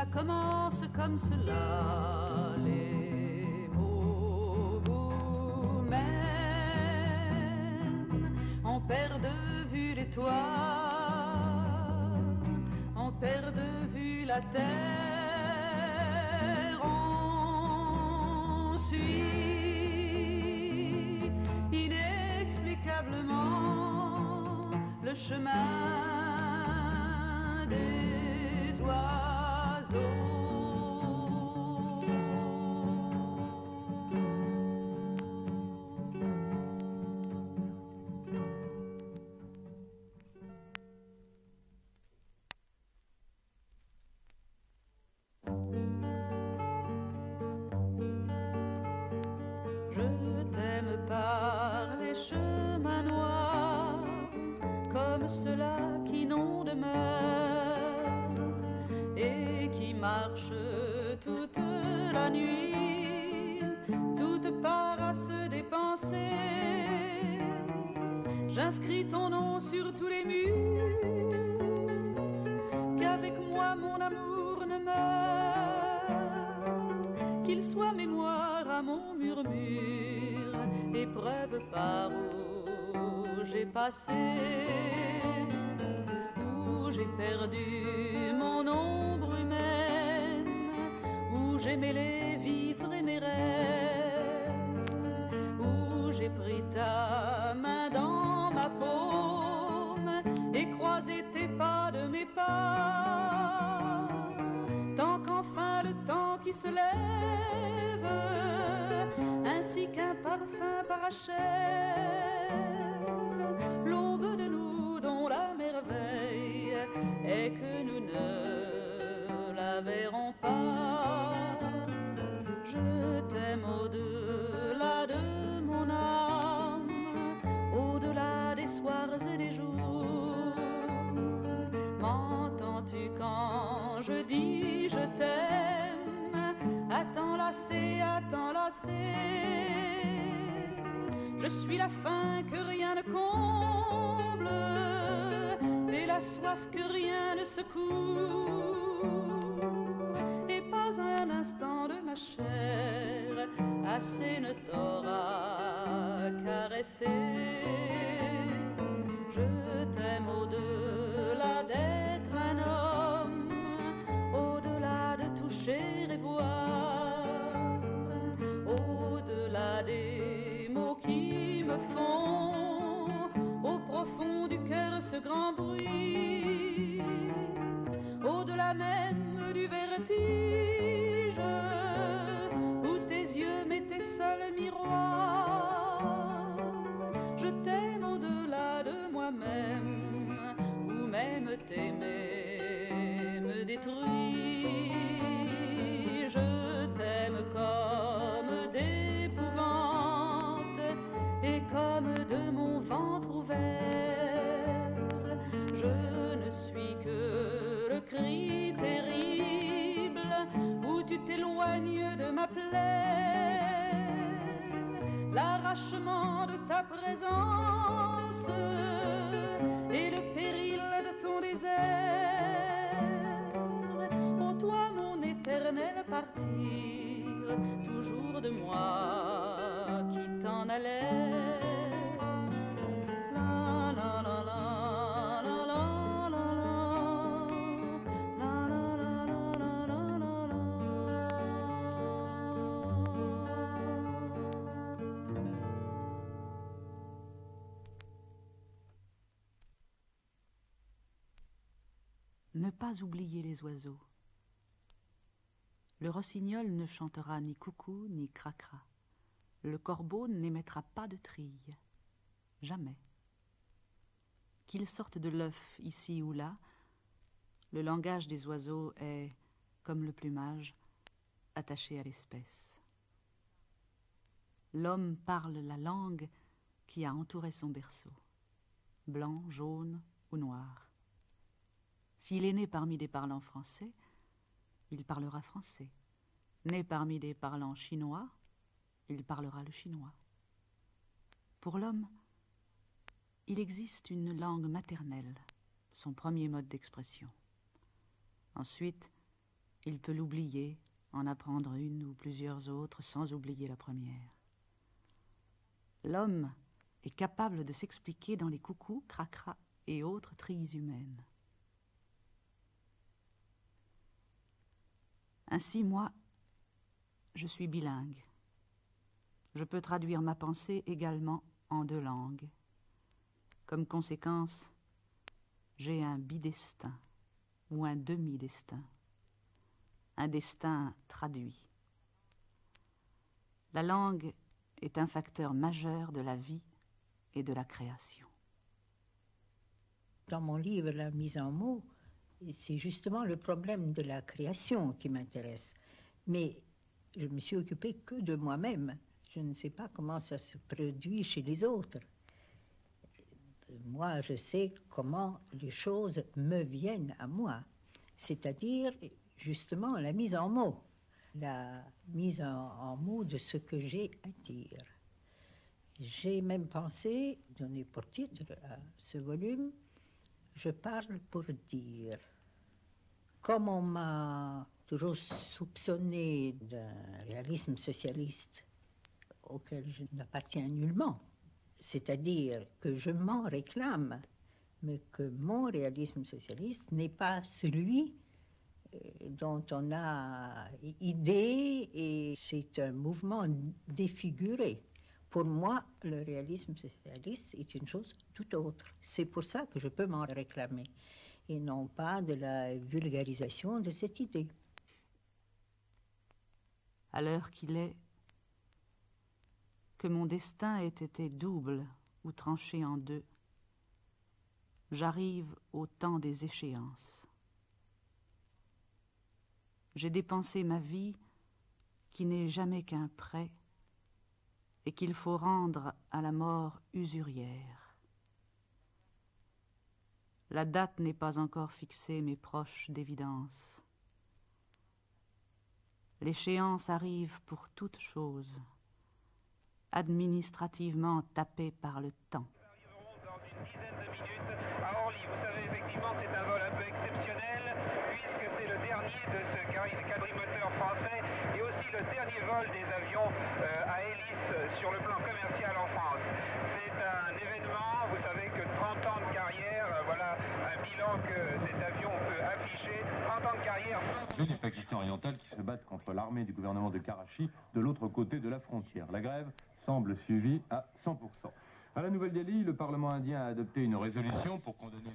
cela commence comme cela. Les mots vous mènent, on perd de vue l'étoile, on perd de vue la terre, on suit inexplicablement le chemin des oiseaux. Je t'aime par les chemins noirs, comme ceux-là qui n'ont de demeure et qui marchent toute la nuit, toute part à se dépenser. J'inscris ton nom sur tous les murs, qu'avec moi mon amour ne meurt, qu'il soit mémoire à mon murmure, épreuve par où j'ai passé, où j'ai perdu mon ombre humaine, où j'ai mêlé vivre et mes rêves, où j'ai pris ta main dans ma paume et croisé tes pas de mes pas, tant qu'enfin le temps qui se lève, ainsi qu'un parfum parachève l'aube de nous dont la merveille est que nous ne la verrons pas. Je t'aime au-delà de mon âme, au-delà des soirs et des jours. M'entends-tu quand je dis je t'aime? Attends lassé, attends lassé. Je suis la faim que rien ne comble et la soif que rien ne secoue, et pas un instant de ma chair assez ne t'aura caressé. Je t'aime au-delà d'être un homme, au-delà de toucher et voir, au-delà des mots qui me font au profond du cœur ce grand bruit, au-delà même du vertige où tes yeux m'étaient seuls miroirs. Je t'aime au-delà de moi-même, où même t'aimer me détruit. Je t'aime comme d'épouvante et comme de mon ventre ouvert. Je ne suis que le cri terrible où tu t'éloignes de ma plaie, l'arrachement de ta présence et le péril de ton désert. Ô toi mon éternel partir, toujours de moi qui t'en allais. La la la la. Ne pas oublier les oiseaux. Le rossignol ne chantera ni coucou ni cracra. Le corbeau n'émettra pas de trille. Jamais. Qu'ils sortent de l'œuf ici ou là, le langage des oiseaux est, comme le plumage, attaché à l'espèce. L'homme parle la langue qui a entouré son berceau, blanc, jaune ou noir. S'il est né parmi des parlants français, il parlera français. Né parmi des parlants chinois, il parlera le chinois. Pour l'homme, il existe une langue maternelle, son premier mode d'expression. Ensuite, Il peut l'oublier, en apprendre une ou plusieurs autres sans oublier la première. L'homme est capable de s'expliquer dans les coucous, cracras et autres trilles humaines. Ainsi, moi, je suis bilingue. Je peux traduire ma pensée également en 2 langues. Comme conséquence, j'ai un bidestin ou un demi-destin, un destin traduit. La langue est un facteur majeur de la vie et de la création. Dans mon livre, La mise en mots, c'est justement le problème de la création qui m'intéresse. Mais je me suis occupée que de moi-même. Je ne sais pas comment ça se produit chez les autres. Moi, je sais comment les choses me viennent à moi, c'est-à-dire justement la mise en mots, la mise en mots de ce que j'ai à dire. J'ai même pensé donner pour titre à ce volume « Je parle pour dire ». Comme on m'a toujours soupçonné d'un réalisme socialiste auquel je n'appartiens nullement, c'est-à-dire que je m'en réclame, mais que mon réalisme socialiste n'est pas celui dont on a idée, et c'est un mouvement défiguré. Pour moi, le réalisme socialiste est une chose tout autre. C'est pour ça que je peux m'en réclamer, et non pas de la vulgarisation de cette idée. À l'heure qu'il est, que mon destin ait été double ou tranché en 2, j'arrive au temps des échéances. J'ai dépensé ma vie qui n'est jamais qu'un prêt et qu'il faut rendre à la mort usurière. La date n'est pas encore fixée, mais proche d'évidence. L'échéance arrive pour toute chose, administrativement tapée par le temps. Nous arriverons dans une dizaine de minutes à Orly. Vous savez, effectivement, c'est un vol un peu exceptionnel, puisque c'est le dernier de ce quadrimoteur français et aussi le dernier vol des avions à hélice sur le plan commercial en France. C'est un événement, vous savez que 30 ans de carrière, voilà un bilan que cet avion peut afficher. 30 ans de carrière. Du Pakistan oriental qui se battent contre l'armée du gouvernement de Karachi de l'autre côté de la frontière. La grève semble suivie à 100%. À la Nouvelle-Delhi, le Parlement indien a adopté une résolution pour condamner...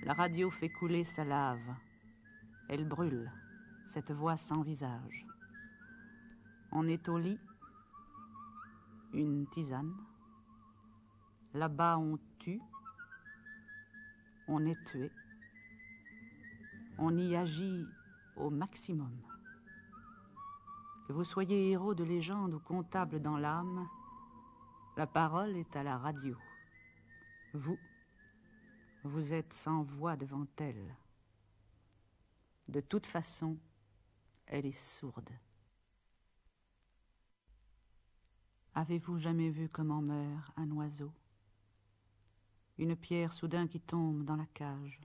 La radio fait couler sa lave. Elle brûle, cette voix sans visage. On est au lit, une tisane. Là-bas, on tue, on est tué. On y agit au maximum. Que vous soyez héros de légende ou comptable dans l'âme, la parole est à la radio. Vous êtes sans voix devant elle. De toute façon, elle est sourde. Avez-vous jamais vu comment meurt un oiseau? Une pierre soudain qui tombe dans la cage.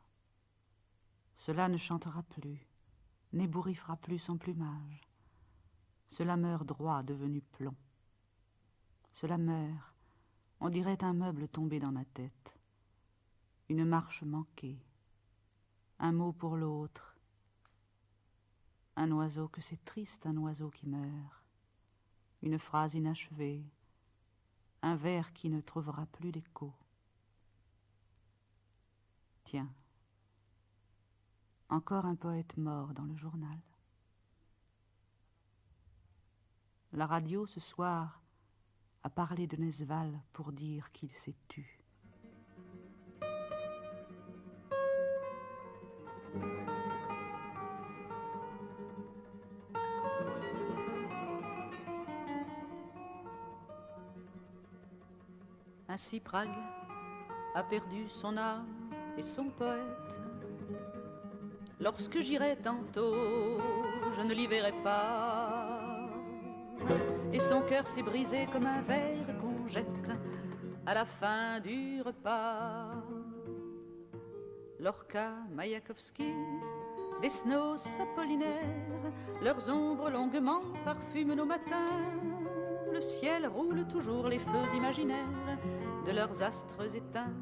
Cela ne chantera plus, n'ébouriffera plus son plumage. Cela meurt droit, devenu plomb. Cela meurt, on dirait un meuble tombé dans ma tête. Une marche manquée, un mot pour l'autre. Un oiseau, que c'est triste, un oiseau qui meurt. Une phrase inachevée, un vers qui ne trouvera plus d'écho. Tiens, encore un poète mort dans le journal. La radio, ce soir, a parlé de Nesval pour dire qu'il s'est tu. Ainsi Prague a perdu son âme et son poète. Lorsque j'irai tantôt, je ne l'y verrai pas. et son cœur s'est brisé comme un verre qu'on jette à la fin du repas. Lorca, Mayakovsky, Desnos, Apollinaire, leurs ombres longuement parfument nos matins. Le ciel roule toujours les feux imaginaires de leurs astres éteints.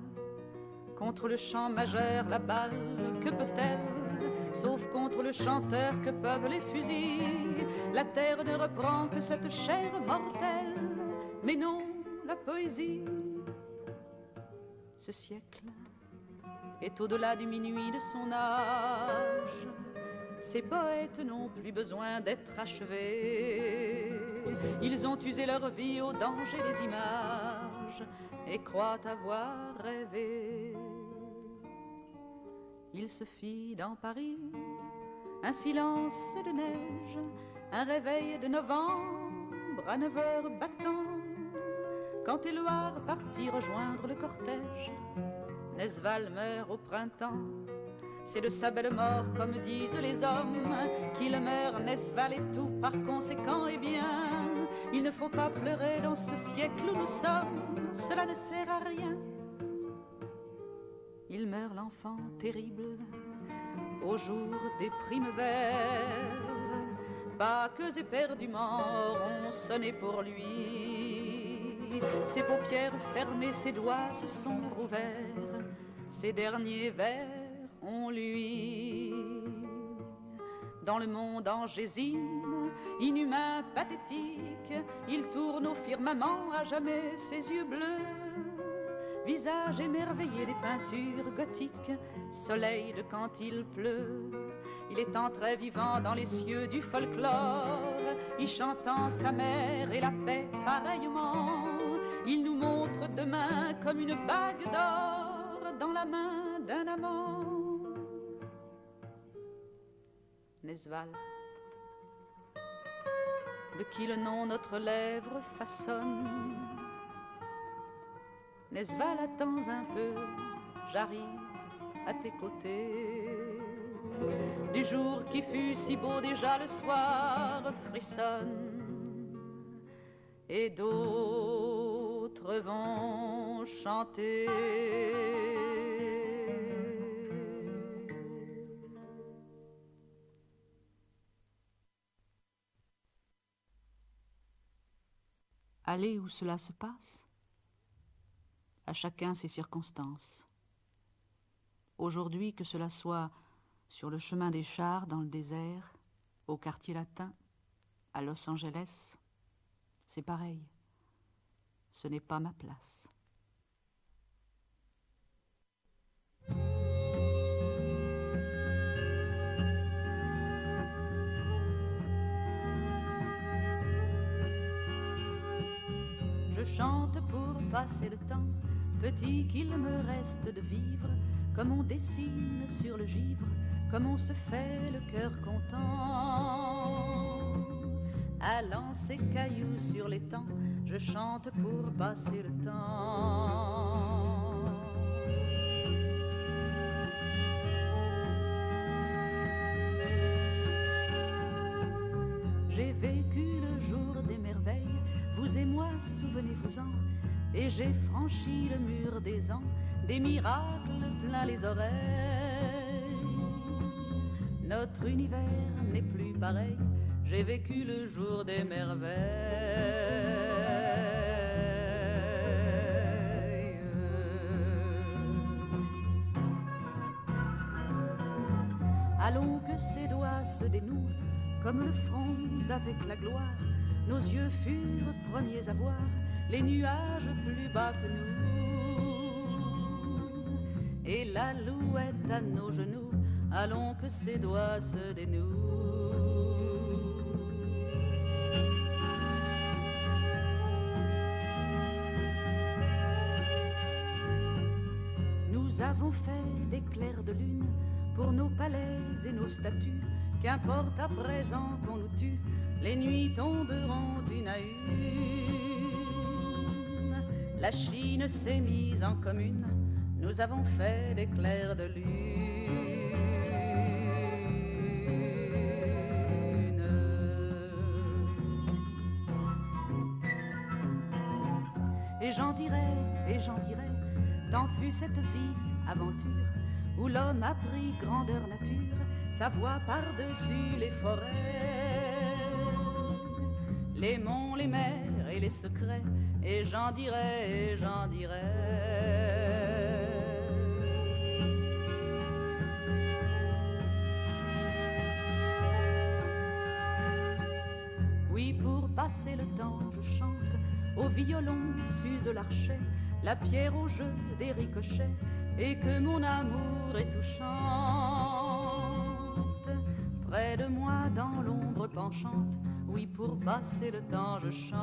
Contre le chant majeur, la balle, que peut-elle, sauf contre le chanteur que peuvent les fusils? La terre ne reprend que cette chair mortelle, mais non la poésie. Ce siècle est au-delà du minuit de son âge. Ces poètes n'ont plus besoin d'être achevés. Ils ont usé leur vie au danger des images et croient avoir rêvé. Il se fit dans Paris un silence de neige, un réveil de novembre à 9 heures battant. Quand Éluard partit rejoindre le cortège, Nesval meurt au printemps. C'est de sa belle mort, comme disent les hommes, qu'il meurt, Nesval et tout par conséquent. Eh bien, il ne faut pas pleurer dans ce siècle où nous sommes, cela ne sert à rien. Il meurt l'enfant terrible au jour des primevères. Baques éperdument ont sonné pour lui. Ses paupières fermées, ses doigts se sont rouverts. Ses derniers vers ont lui. Dans le monde angésine, inhumain, pathétique, il tourne au firmament à jamais ses yeux bleus. Visage émerveillé des peintures gothiques, soleil de quand il pleut. Il est entré vivant dans les cieux du folklore, y chantant sa mère et la paix pareillement. Il nous montre demain comme une bague d'or dans la main d'un amant. Nesval, de qui le nom notre lèvre façonne. Nesval, attends un peu, j'arrive à tes côtés. Du jour qui fut si beau déjà le soir frissonne, et d'autres vont chanter. Aller où cela se passe, à chacun ses circonstances. Aujourd'hui, que cela soit sur le chemin des chars dans le désert, au quartier latin, à Los Angeles, c'est pareil. Ce n'est pas ma place. Je chante pour passer le temps, petit qu'il me reste de vivre, comme on dessine sur le givre, comme on se fait le cœur content. Allant ses cailloux sur l'étang, je chante pour passer le temps. J'ai vécu le jour des merveilles, vous et moi, souvenez-vous-en, et j'ai franchi le mur des ans, des miracles plein les oreilles. Notre univers n'est plus pareil, j'ai vécu le jour des merveilles. Allons que ses doigts se dénouent comme le front avec la gloire. Nos yeux furent premiers à voir les nuages plus bas que nous. Et l'alouette à nos genoux, allons que ses doigts se dénouent. Nous avons fait des clairs de lune pour nos palais et nos statues. Qu'importe à présent qu'on nous tue, les nuits tomberont une à une. La Chine s'est mise en commune, nous avons fait des clairs de lune. et j'en dirai, tant fut cette vie, aventure, où l'homme a pris grandeur nature, sa voix par-dessus les forêts, les monts, les mers et les secrets, et j'en dirai, Oui, pour passer le temps, je chante, au violon s'use l'archet, la pierre au jeu des ricochets, et que mon amour est touchante. Près de moi, dans l'ombre penchante, oui, pour passer le temps, je chante.